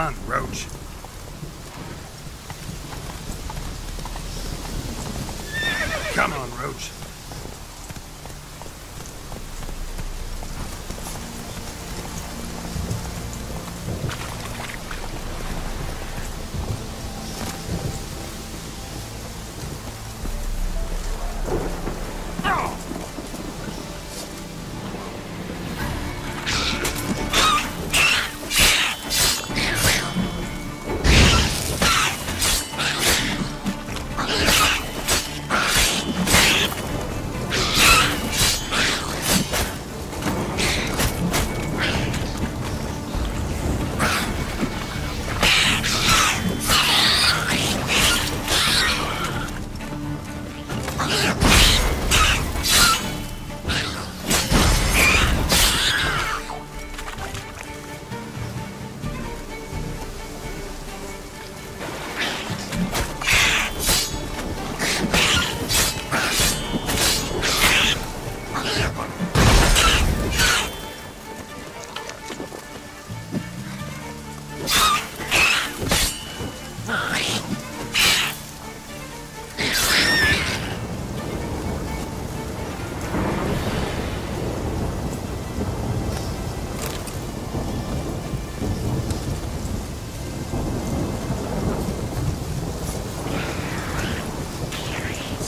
run, Roach. Come on, Roach.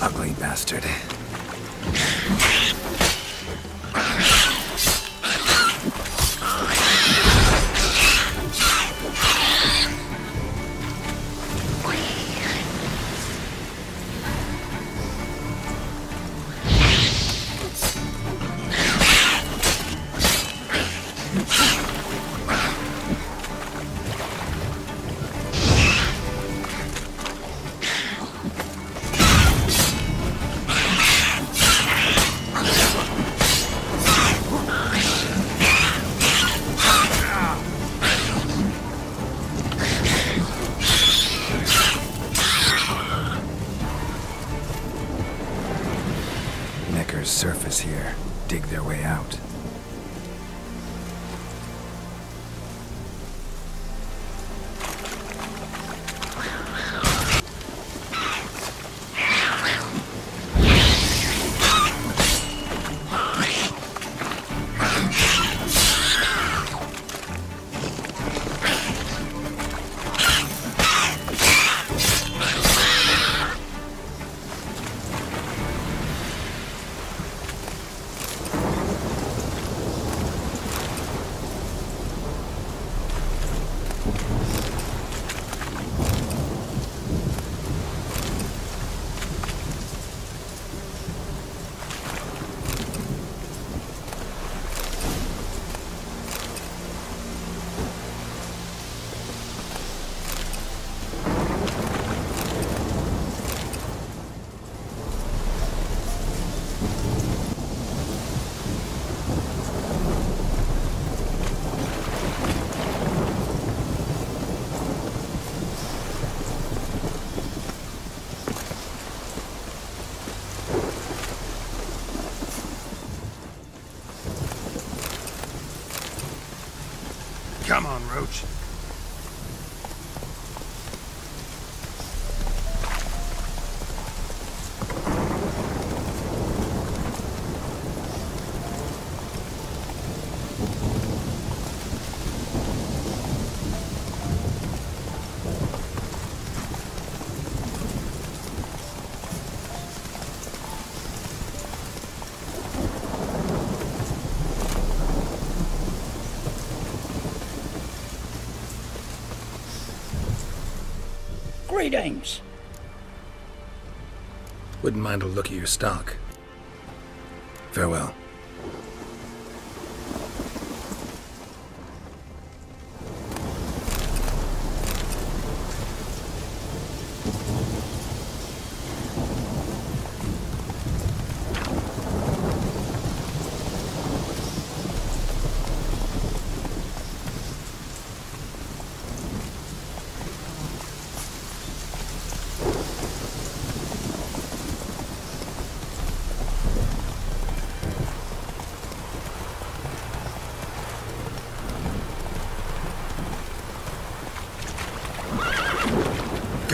Ugly bastard. Necker's surface here. Dig their way out. Come on, Roach. Greetings. Wouldn't mind a look at your stock. Farewell.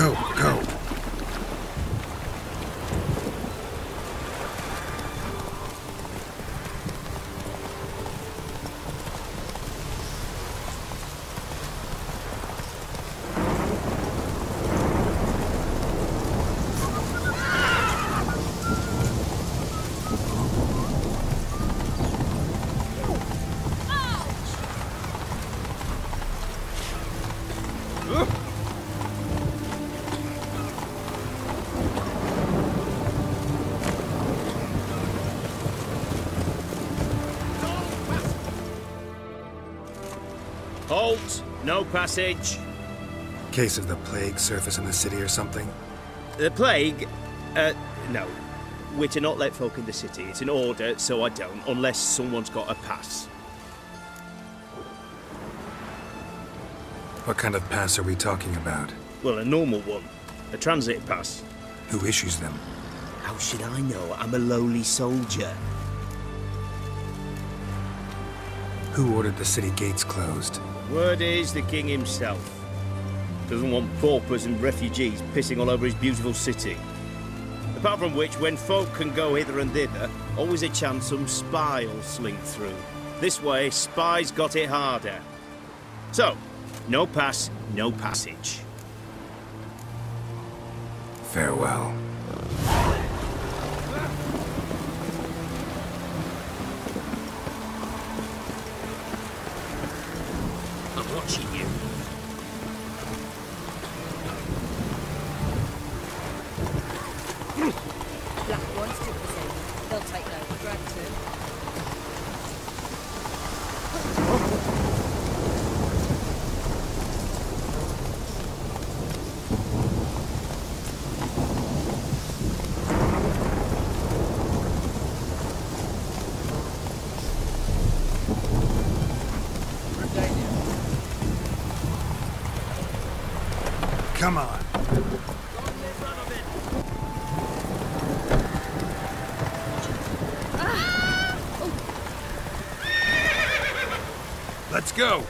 Go, go. Halt! No passage. Case of the plague surface in the city or something? The plague? No. We're to not let folk in the city. It's an order, so I don't, unless someone's got a pass. What kind of pass are we talking about? Well, a normal one. A transit pass. Who issues them? How should I know? I'm a lowly soldier. Who ordered the city gates closed? Word is the king himself. Doesn't want paupers and refugees pissing all over his beautiful city. Apart from which, when folk can go hither and thither, always a chance some spy will slink through. This way, spies got it harder. So, no pass, no passage. Farewell. I'm watching you. Black ones took the same. They'll take no for drag too. Come on. Let's go.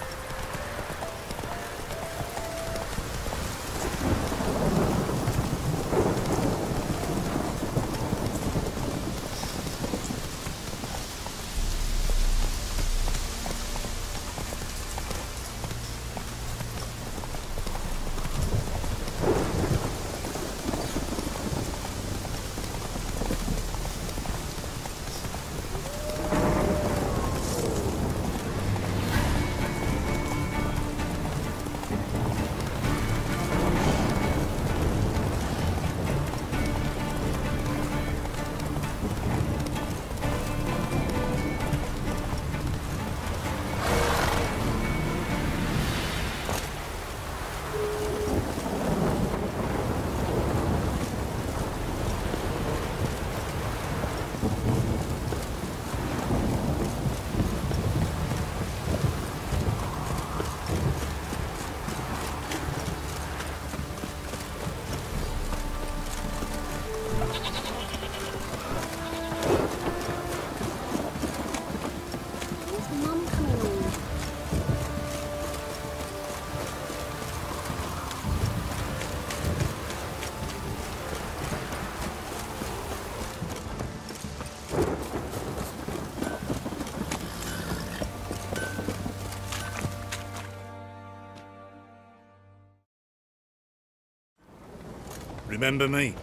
Remember me?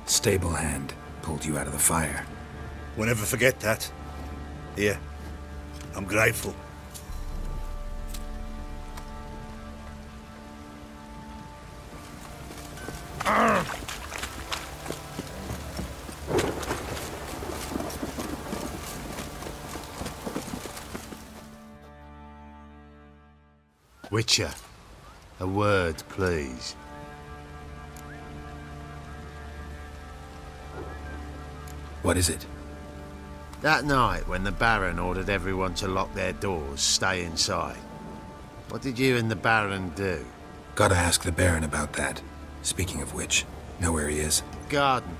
Stable hand pulled you out of the fire. We'll never forget that. Here, I'm grateful. Witcher, a word, please. What is it? That night when the Baron ordered everyone to lock their doors, stay inside. What did you and the Baron do? Gotta ask the Baron about that. Speaking of which, know where he is? Garden.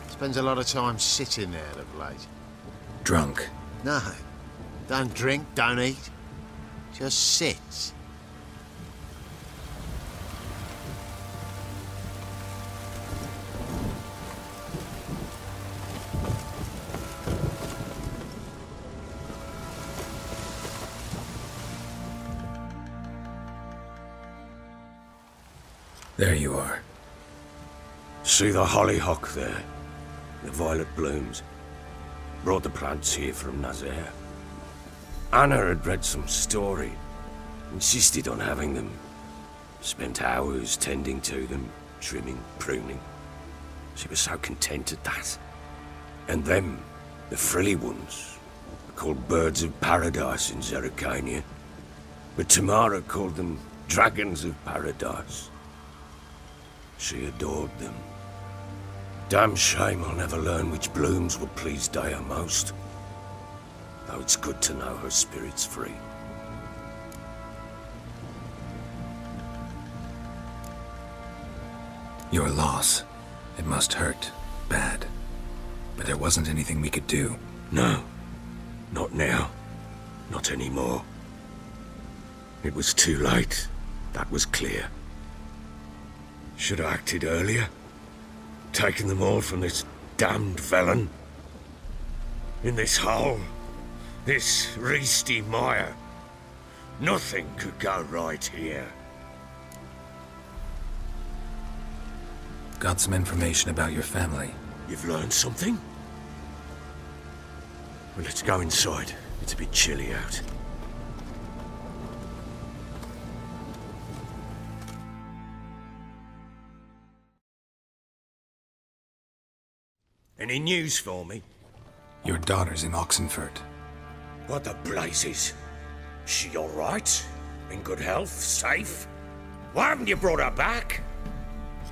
Spends a lot of time sitting there of late. Drunk. No. Don't drink, don't eat. Just sits. There you are. See the hollyhock there? The violet blooms. Brought the plants here from Nazaire. Anna had read some story. Insisted on having them. Spent hours tending to them, trimming, pruning. She was so content at that. And them, the frilly ones, are called birds of paradise in Zerrikania. But Tamara called them dragons of paradise. She adored them. Damn shame I'll never learn which blooms would please Daya most. Though it's good to know her spirit's free. Your loss. It must hurt. Bad. But there wasn't anything we could do. No. Not now. Not anymore. It was too late. That was clear. Should have acted earlier. Taken them all from this damned felon. In this hole. This Reesty mire. Nothing could go right here. Got some information about your family. You've learned something? Well, let's go inside. It's a bit chilly out. Any news for me? Your daughter's in Oxenfurt. What the blazes? She all right? In good health? Safe? Why haven't you brought her back?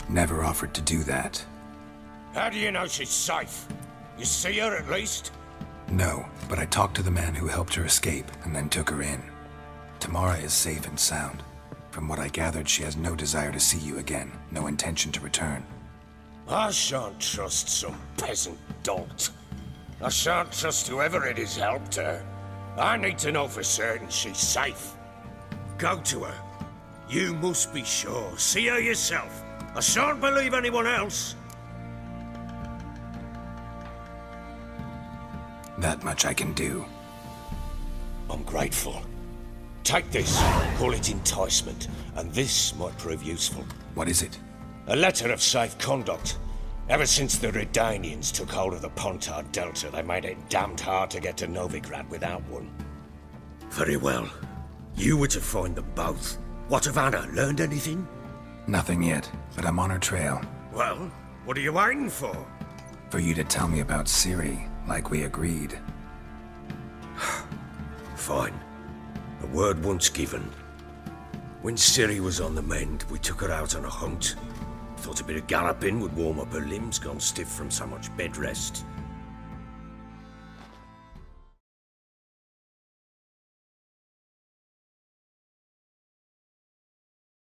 Never offered to do that. How do you know she's safe? You see her at least? No, but I talked to the man who helped her escape and then took her in. Tamara is safe and sound. From what I gathered, she has no desire to see you again, no intention to return. I shan't trust some peasant dolt. I shan't trust whoever it is helped her. I need to know for certain she's safe. Go to her. You must be sure. See her yourself. I shan't believe anyone else. That much I can do. I'm grateful. Take this, call it enticement, and this might prove useful. What is it? A letter of safe conduct. Ever since the Redanians took hold of the Pontard Delta, they made it damned hard to get to Novigrad without one. Very well. You were to find them both. What of Anna? Learned anything? Nothing yet, but I'm on her trail. Well, what are you waiting for? For you to tell me about Ciri, like we agreed. Fine. A word once given. When Ciri was on the mend, we took her out on a hunt. Thought a bit of galloping would warm up her limbs, gone stiff from so much bed rest.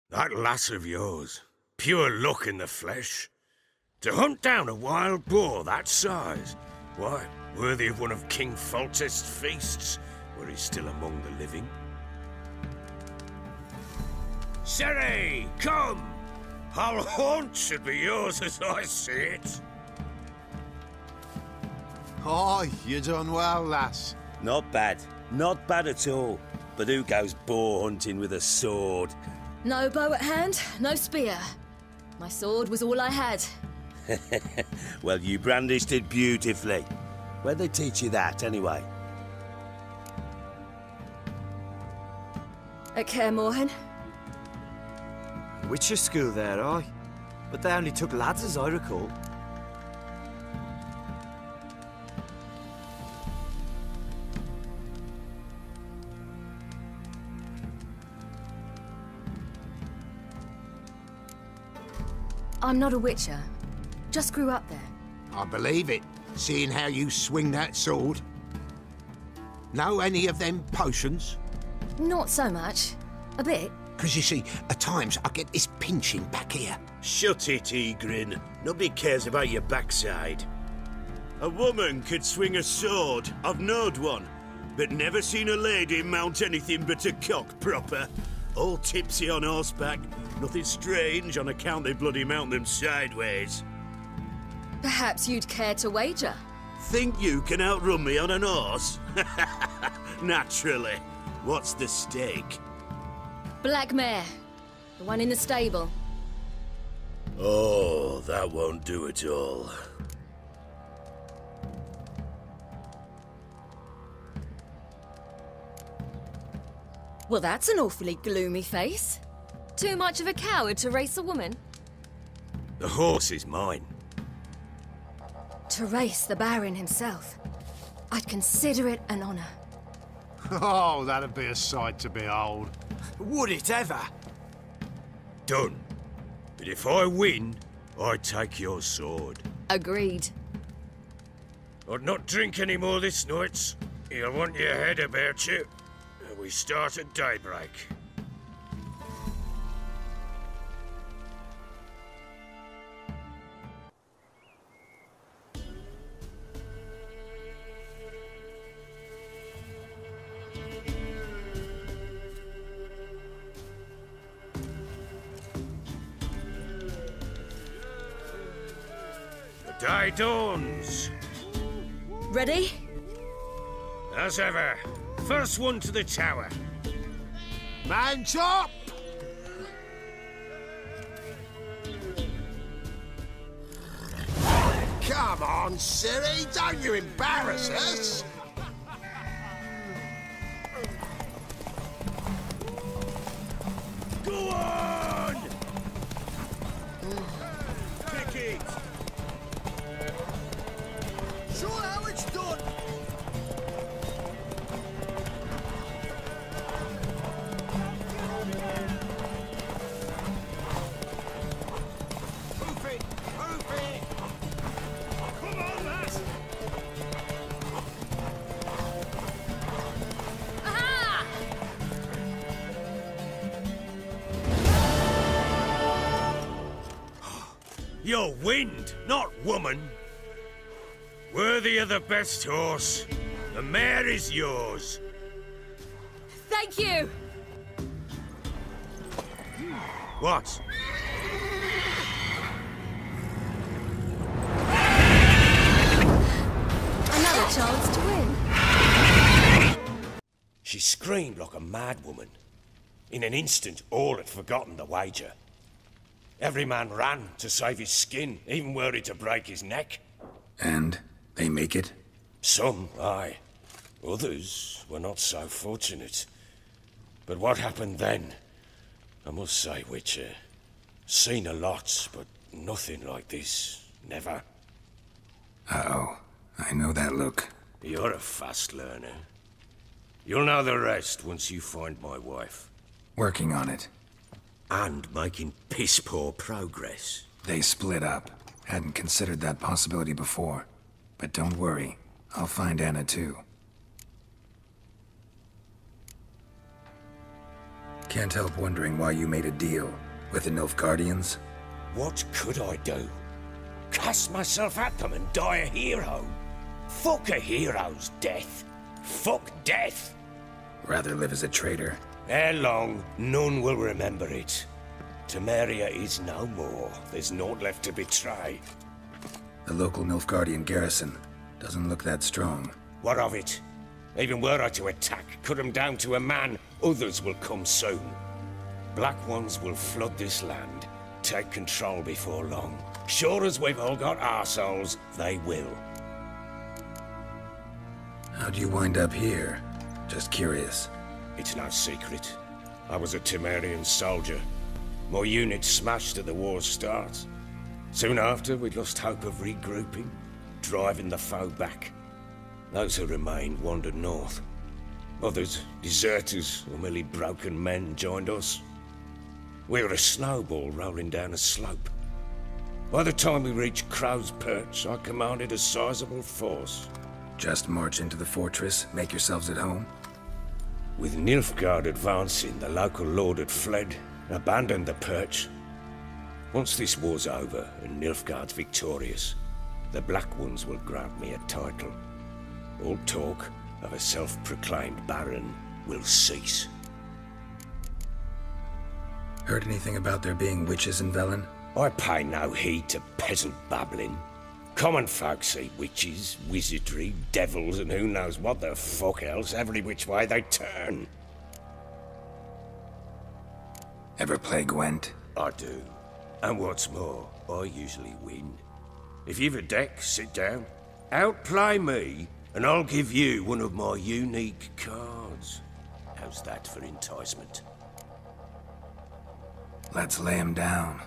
That lass of yours, pure luck in the flesh. To hunt down a wild boar that size, why, worthy of one of King Foltest's feasts, were he still among the living. Ciri, come! Our haunt should be yours as I see it. Oh, you done well, lass. Not bad. Not bad at all. But who goes boar hunting with a sword? No bow at hand, no spear. My sword was all I had. Well, you brandished it beautifully. Where'd they teach you that, anyway? At Kaer Morhen. Witcher school there, aye. But they only took lads, as I recall. I'm not a witcher. Just grew up there. I believe it, seeing how you swing that sword. Know any of them potions? Not so much. A bit. Because you see, at times I get this pinching back here. Shut it, Egrin. Nobody cares about your backside. A woman could swing a sword. I've knowed one. But never seen a lady mount anything but a cock proper. All tipsy on horseback. Nothing strange on account they bloody mount them sideways. Perhaps you'd care to wager? Think you can outrun me on an horse? Naturally. What's the stake? Black mare. The one in the stable. Oh, that won't do it all. Well, that's an awfully gloomy face. Too much of a coward to race a woman? The horse is mine. To race the Baron himself. I'd consider it an honor. Oh, that'd be a sight to behold. Would it ever? Done. But if I win, I take your sword. Agreed. I'd not drink any more this night. You'll want your head about you. We start at daybreak. The day dawns. Ready? As ever. First one to the tower. Man chop! Come on, Ciri, don't you embarrass us! Go on! Kick it! Show how it's done! You're wind, not woman. Worthy of the best horse. The mare is yours. Thank you! What? Another chance to win. She screamed like a mad woman. In an instant, all had forgotten the wager. Every man ran to save his skin, even were it to break his neck. And they make it? Some, aye. Others were not so fortunate. But what happened then? I must say, Witcher, seen a lot, but nothing like this. Never. Uh-oh. I know that look. You're a fast learner. You'll know the rest once you find my wife. Working on it. And making piss-poor progress. They split up. Hadn't considered that possibility before. But don't worry. I'll find Anna too. Can't help wondering why you made a deal with the Nilfgaardians. What could I do? Cast myself at them and die a hero? Fuck a hero's death. Fuck death. Rather live as a traitor. Ere long, none will remember it. Temeria is no more. There's naught left to betray. The local Nilfgaardian garrison doesn't look that strong. What of it? Even were I to attack, cut them down to a man, others will come soon. Black Ones will flood this land, take control before long. Sure as we've all got arseholes, they will. How'd you wind up here? Just curious. It's no secret. I was a Temerian soldier. My unit smashed at the war's start. Soon after, we lost hope of regrouping, driving the foe back. Those who remained wandered north. Others, deserters or merely broken men, joined us. We were a snowball rolling down a slope. By the time we reached Crow's Perch, I commanded a sizable force. Just march into the fortress, make yourselves at home? With Nilfgaard advancing, the local lord had fled, abandoned the perch. Once this war's over and Nilfgaard's victorious, the Black Ones will grant me a title. All talk of a self-proclaimed baron will cease. Heard anything about there being witches in Velen? I pay no heed to peasant babbling. Common folk see witches, wizardry, devils, and who knows what the fuck else every which way they turn. Ever play Gwent? I do. And what's more, I usually win. If you've a deck, sit down. Outplay me, and I'll give you one of my unique cards. How's that for enticement? Let's lay him down.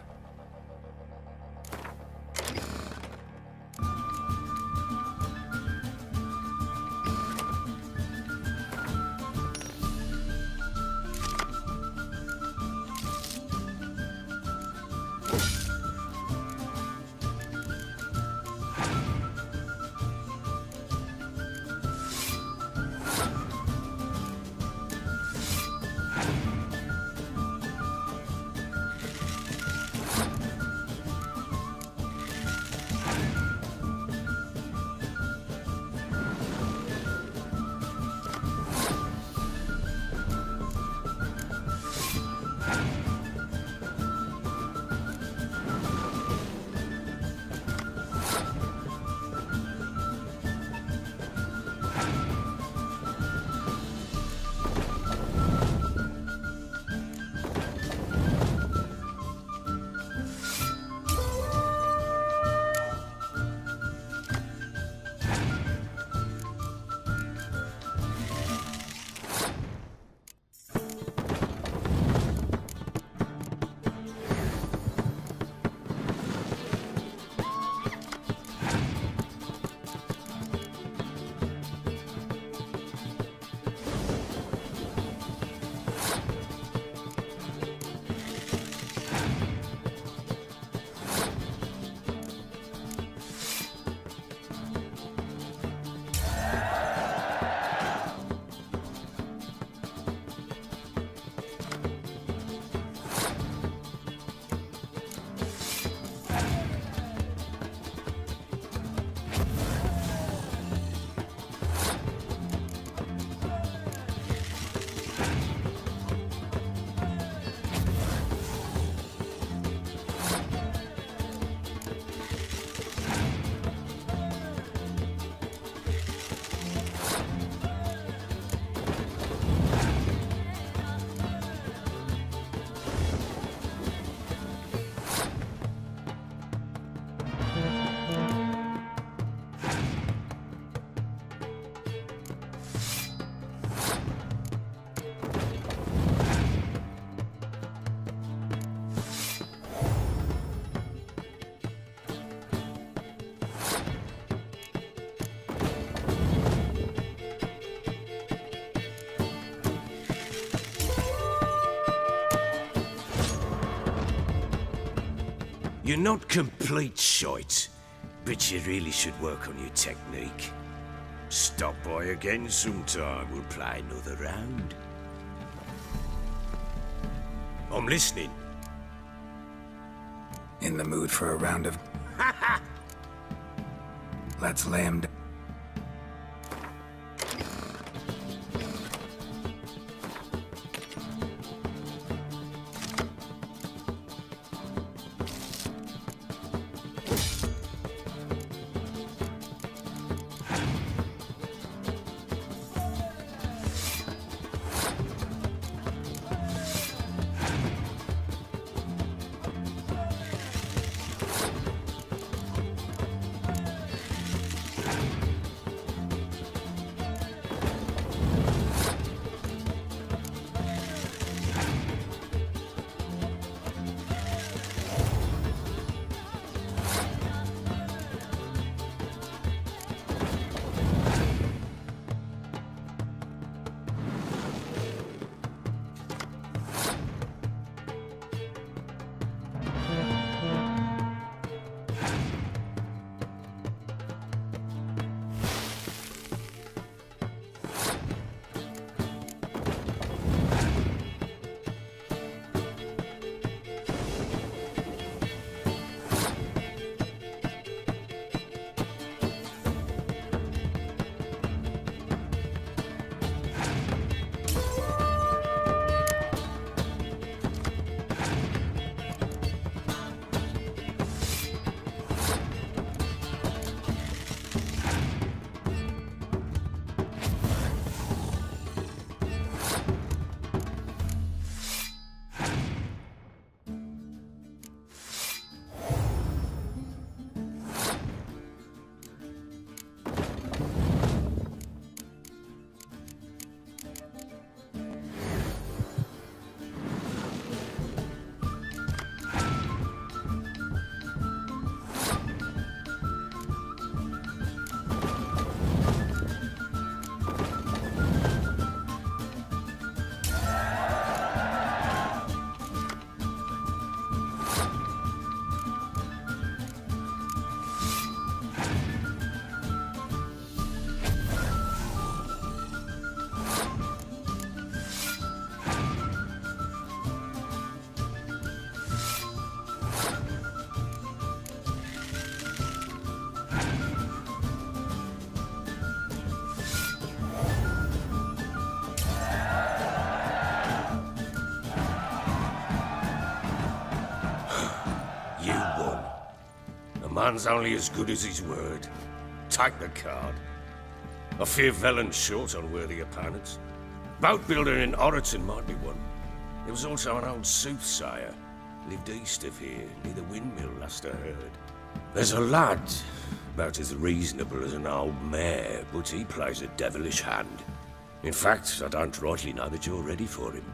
You're not complete shite, but you really should work on your technique. Stop by again sometime, we'll play another round. I'm listening. In the mood for a round of... Let's lay him down. You won. A man's only as good as his word. Take the card. I fear Velen's short on worthy opponents. Boat builder in Oroton might be one. There was also an old soothsayer. Lived east of here, near the windmill, last I heard. There's a lad, about as reasonable as an old mare, but he plays a devilish hand. In fact, I don't rightly know that you're ready for him.